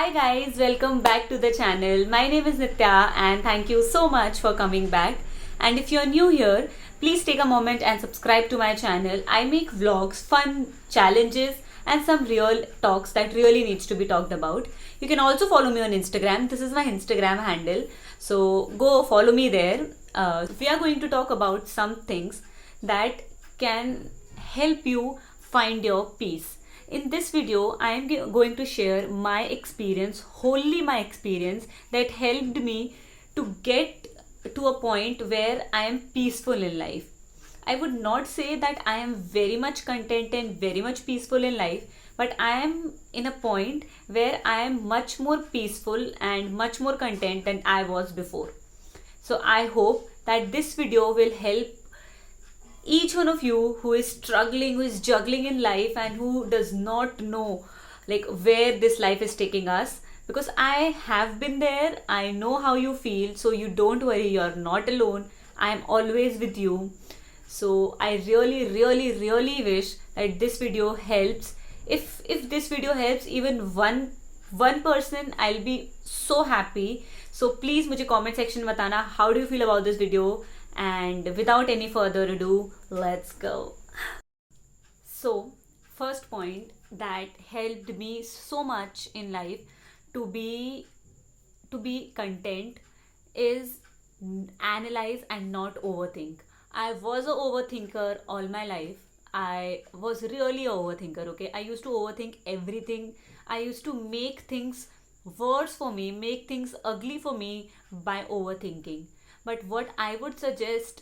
Hi guys, welcome back to the channel. My name is Nitya and thank you so much for coming back. And if you're new here, please take a moment and subscribe to my channel. I make vlogs, fun challenges and some real talks that really needs to be talked about. You can also follow me on Instagram. This is my Instagram handle. So go follow me there. We are going to talk about some things that can help you find your peace. In this video, I am going to share my experience, wholly my experience that helped me to get to a point where I am peaceful in life. I would not say that I am very much content and very much peaceful in life, but I am in a point where I am much more peaceful and much more content than I was before. So I hope that this video will help each one of you who is struggling, who is juggling in life and who does not know like where this life is taking us, because I have been there. I know how you feel, so you don't worry, you're not alone. I am always with you. So I really wish that this video helps. If this video helps even one person, I'll be so happy. So please मुझे comment section में बताना how do you feel about this video. And without any further ado, let's go. So, first point that helped me so much in life to be content is analyze and not overthink. I was a overthinker all my life. I was really a overthinker, okay? I used to overthink everything. I used to make things worse for me, make things ugly for me by overthinking. But what I would suggest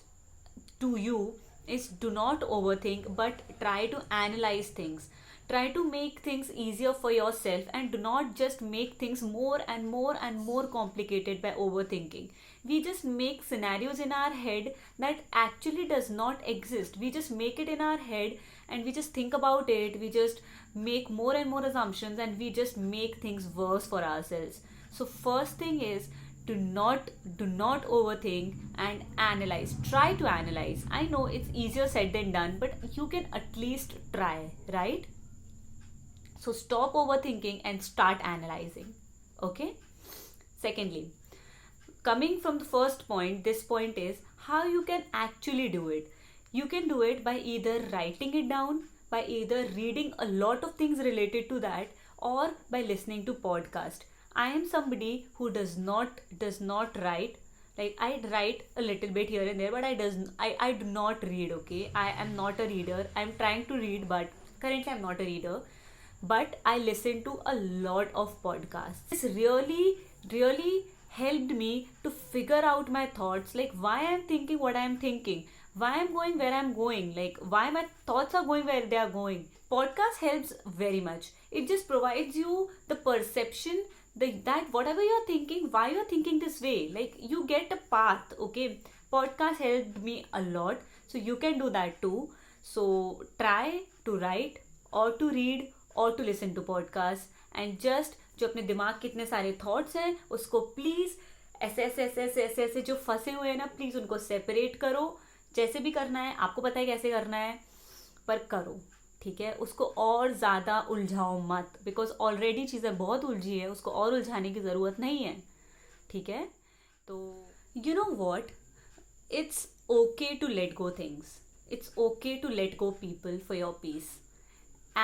to you is do not overthink but try to analyze things. Try to make things easier for yourself and do not just make things more and more complicated by overthinking. We just make scenarios in our head that actually does not exist. We just make it in our head and we just think about it. We just make more and more assumptions and we just make things worse for ourselves. So first thing is do not overthink and analyze. Try to analyze. I know it's easier said than done, but you can at least try, right? So stop overthinking and start analyzing. Okay? Secondly, coming from the first point, this point is how you can actually do it. You can do it by either writing it down, by either reading a lot of things related to that, or by listening to podcast. I am somebody who does not write. Like I write a little bit here and there, but I do not read. Okay, I am not a reader. I'm trying to read, but currently I'm not a reader. But I listen to a lot of podcasts. This really helped me to figure out my thoughts, like why I'm thinking what I'm thinking, why I'm going where I'm going, like why my thoughts are going where they are going. Podcast helps very much. It just provides you the perception that whatever you're thinking, why you're thinking this way, like you get a path. Okay, podcast helped me a lot, so you can do that too. So try to write or to read or to listen to podcast and just जो अपने दिमाग के इतने सारे thoughts हैं उसको please ऐसे जो फंसे हुए हैं ना, प्लीज़ उनको सेपरेट करो. जैसे भी करना है, आपको पता है कैसे करना है, पर करो. ठीक है, उसको और ज़्यादा उलझाओ मत, बिकॉज ऑलरेडी चीज़ें बहुत उलझी है, उसको और उलझाने की ज़रूरत नहीं है. ठीक है, तो you know what, it's okay to let go things. It's okay to let go people for your peace.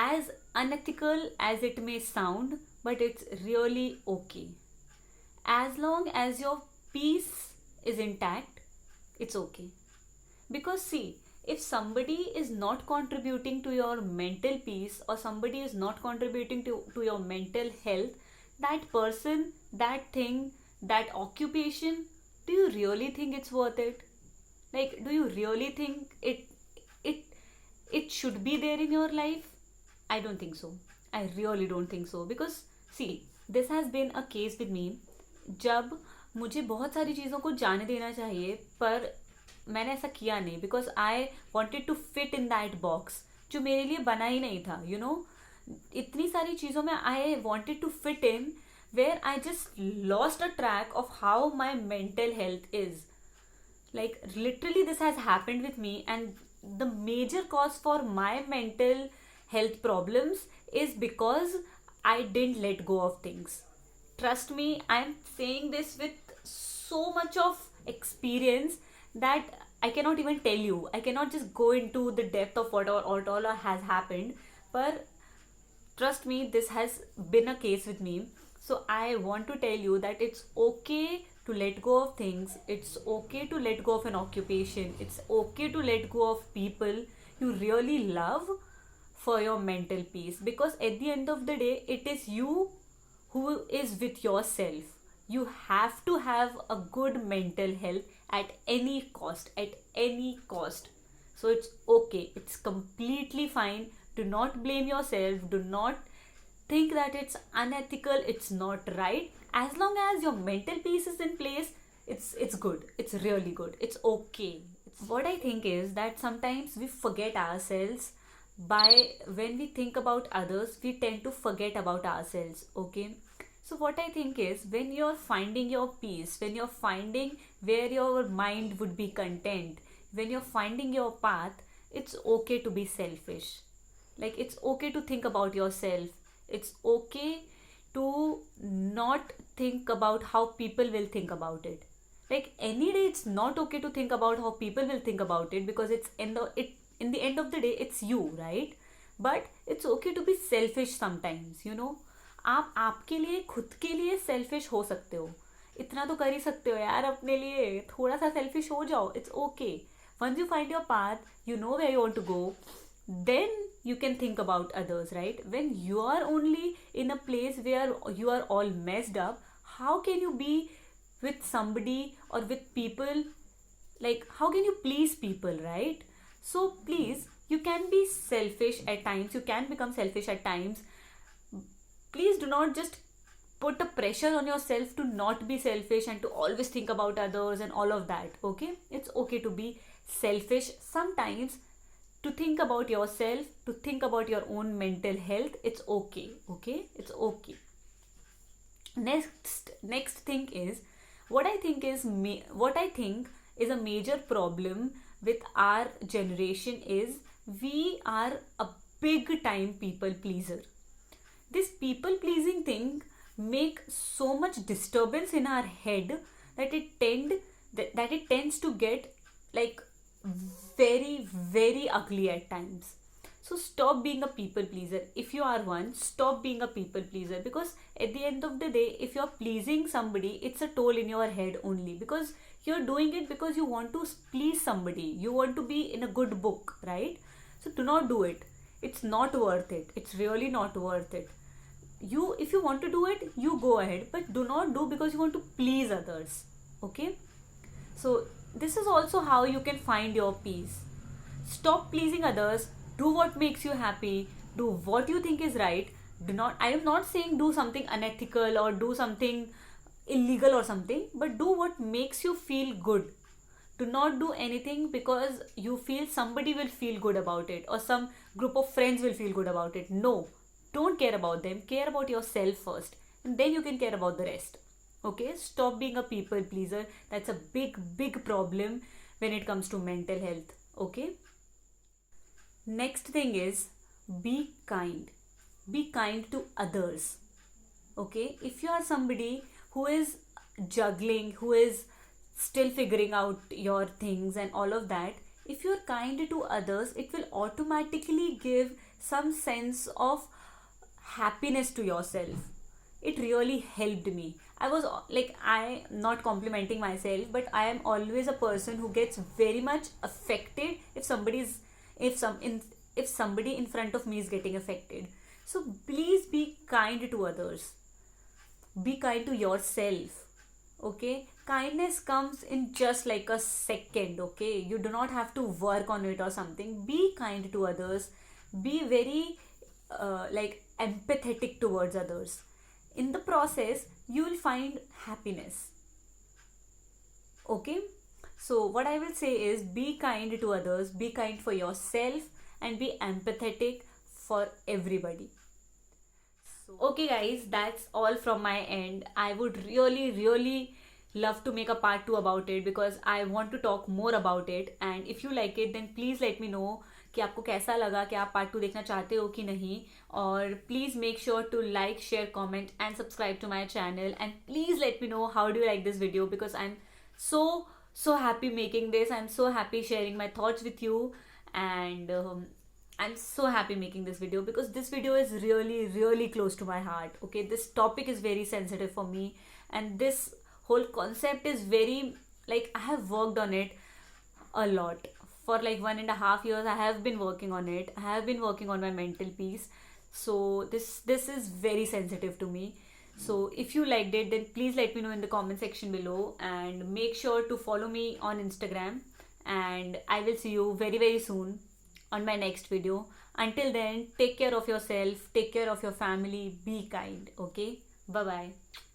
As unethical as it may sound, but it's really okay. As long as your peace is intact, it's okay. Because see, if somebody is not contributing to your mental peace or somebody is not contributing to your mental health, that person, that thing, that occupation, do you really think it's worth it? Like, do you really think it it should be there in your life? I don't think so. I really don't think so. Because see, this has been a case with me. जब मुझे बहुत सारी चीज़ों को जाने देना चाहिए, पर मैंने ऐसा किया नहीं, because I wanted to fit in that box जो मेरे लिए बना ही नहीं था. यू नो, इतनी सारी चीज़ों में I wanted to fit in, where I just lost a track of how my mental health is. Like literally this has happened with me, and the major cause for my mental health problems is because I didn't let go of things. trust me, I'm saying this with so much of experience that I cannot even tell you. I cannot just go into the depth of what all has happened. But trust me, this has been a case with me. So I want to tell you that it's okay to let go of things. It's okay to let go of an occupation. It's okay to let go of people you really love for your mental peace, because at the end of the day it is you who is with yourself. You have to have a good mental health at any cost, at any cost. So it's okay, it's completely fine. Do not blame yourself, do not think that it's unethical, it's not right. As long as your mental peace is in place, it's good, it's really good, it's okay. What I think is that sometimes we forget ourselves. By when we think about others, we tend to forget about ourselves. Okay, so what I think is, when you're finding your peace, when you're finding where your mind would be content, when you're finding your path, it's okay to be selfish. Like, it's okay to think about yourself. It's okay to not think about how people will think about it. Like, any day it's not okay to think about how people will think about it, because it's in the end of the day it's you, right? But it's okay to be selfish sometimes, you know. आप आपके लिए, खुद के लिए selfish हो सकते हो. इतना तो कर ही सकते हो यार अपने लिए. थोड़ा सा सेल्फिश हो जाओ. It's okay. Once you find your path, you know where you want to go, then you can think about others, right? When you are only in a place where you are all messed up, how can you be with somebody or with people? Like, how can you please people, right? So please, you can be selfish at times, you can become selfish at times. Please do not just put a pressure on yourself to not be selfish and to always think about others and all of that. Okay, it's okay to be selfish sometimes, to think about yourself, to think about your own mental health. It's okay. Okay, it's okay. Next thing is, what I think is a major problem with our generation is, we are a big time people pleaser. This people pleasing thing make so much disturbance in our head that it tends to get like very very ugly at times. So stop being a people pleaser. If you are one, stop being a people pleaser, because at the end of the day, if you're pleasing somebody, it's a toll in your head only, because you're doing it because you want to please somebody, you want to be in a good book, right? So do not do it. It's not worth it. It's really not worth it. If you want to do it, you go ahead, but do not do because you want to please others. Okay, so this is also how you can find your peace. Stop pleasing others. Do what makes you happy. Do what you think is right. I am not saying do something unethical or do something illegal or something, but do what makes you feel good. Do not do anything because you feel somebody will feel good about it or some group of friends will feel good about it. No, don't care about them. Care about yourself first, and then you can care about the rest. Okay, stop being a people pleaser. That's a big problem when it comes to mental health. Okay, next thing is, be kind. Be kind to others. Okay, if you are somebody who is juggling, who is still figuring out your things and all of that, if you're kind to others, it will automatically give some sense of happiness to yourself. It really helped me. I'm not complimenting myself, but I am always a person who gets very much affected if somebody in front of me is getting affected. So please be kind to others. Be kind to yourself. Okay, kindness comes in just like a second. Okay, you do not have to work on it or something. Be kind to others. Be very empathetic towards others. In the process, you will find happiness. Okay, so what I will say is, be kind to others, be kind for yourself, and be empathetic for everybody. Okay guys, that's all from my end. I would really love to make a part 2 about it, because I want to talk more about it, and if you like it, then please let me know. कि आपको कैसा लगा, कि आप part 2 देखना चाहते हो कि नहीं. और please make sure to like, share, comment and subscribe to my channel. And please let me know how do you like this video, because I'm so happy making this. I'm so happy sharing my thoughts with you. And I'm so happy making this video because this video is really close to my heart. Okay, this topic is very sensitive for me, and this whole concept is very, like, I have worked on it a lot. For like 1.5 years I have been working on it. I have been working on my mental peace. So this is very sensitive to me. So if you liked it, then please let me know in the comment section below, and make sure to follow me on Instagram. And I will see you very soon on my next video. Until then, take care of yourself, take care of your family, be kind. Okay, bye bye.